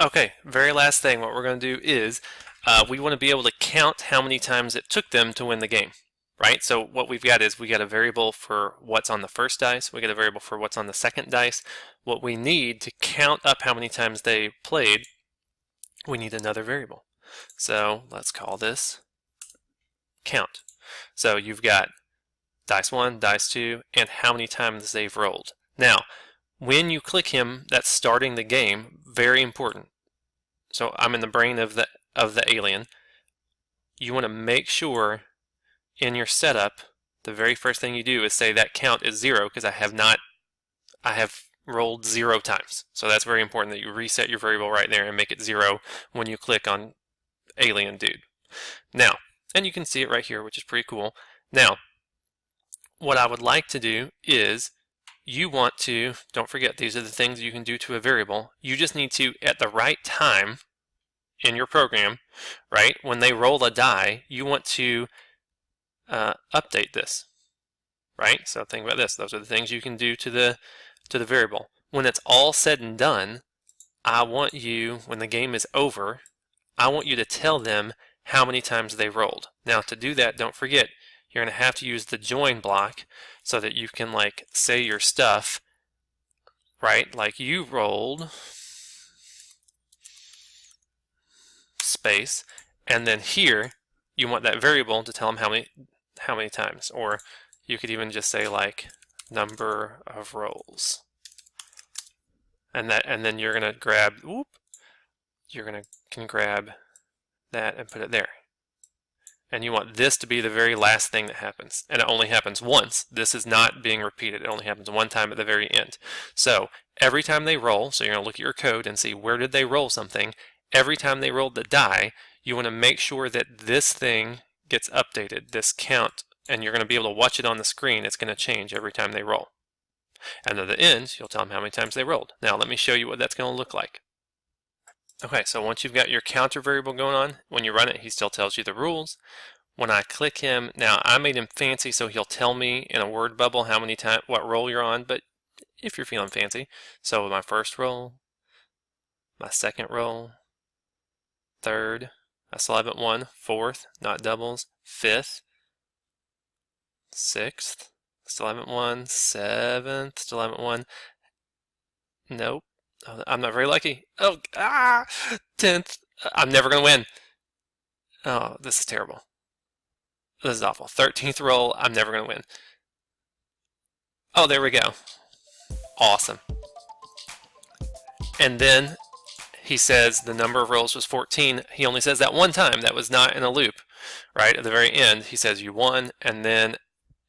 Okay, very last thing, what we're going to do is we want to be able to count how many times it took them to win the game, right? So what we've got is we got a variable for what's on the first dice, we got a variable for what's on the second dice. What we need to count up how many times they played, we need another variable. So let's call this count. So you've got dice 1, dice 2, and how many times they've rolled. Now, when you click him, that's starting the game, very important. So I'm in the brain of the alien. You want to make sure in your setup, the very first thing you do is say that count is 0 because I have rolled 0 times. So that's very important that you reset your variable right there and make it 0 when you click on alien dude. Now, and you can see it right here, which is pretty cool. Now, what I would like to do is you want to, don't forget, these are the things you can do to a variable. You just need to, at the right time in your program, right, when they roll a die, you want to update this, right? So think about this. Those are the things you can do to the variable. When it's all said and done, I want you, when the game is over, I want you to tell them how many times they rolled. Now to do that, don't forget, you're going to have to use the join block so that you can like say your stuff, right? Like you rolled space, and then here you want that variable to tell them how many times, or you could even just say like number of rolls, and then you're going to grab, can grab that and put it there. And you want this to be the very last thing that happens. And it only happens once. This is not being repeated. It only happens one time at the very end. So every time they roll, so you're going to look at your code and see where did they roll something. Every time they rolled the die, you want to make sure that this thing gets updated, this count, and you're going to be able to watch it on the screen. It's going to change every time they roll. And at the end, you'll tell them how many times they rolled. Now let me show you what that's going to look like. Okay, so once you've got your counter variable going on, when you run it, he still tells you the rules. When I click him, now I made him fancy so he'll tell me in a word bubble how many times, what roll you're on, but if you're feeling fancy. So my first roll, my second roll, third, I still haven't won, fourth, not doubles, fifth, sixth, still haven't won, seventh, still haven't won, nope. I'm not very lucky. Oh, 10th. I'm never going to win. Oh, this is terrible. This is awful. 13th roll. I'm never going to win. Oh, there we go. Awesome. And then he says the number of rolls was 14. He only says that one time. That was not in a loop, right? At the very end, he says you won, and then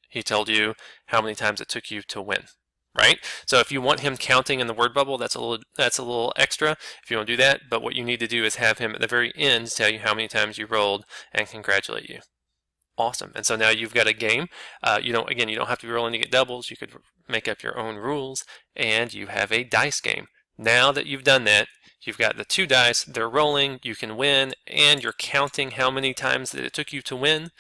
he told you how many times it took you to win. Right? So if you want him counting in the word bubble, that's a little extra if you want to do that, but what you need to do is have him at the very end tell you how many times you rolled and congratulate you. Awesome. And so now you've got a game. You don't have to be rolling to get doubles. You could make up your own rules, and you have a dice game. Now that you've done that, you've got the 2 dice, they're rolling, you can win, and you're counting how many times that it took you to win.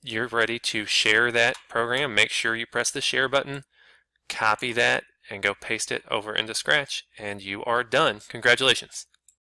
You're ready to share that program. Make sure you press the share button, copy that, and go paste it over into Scratch, and you are done. Congratulations.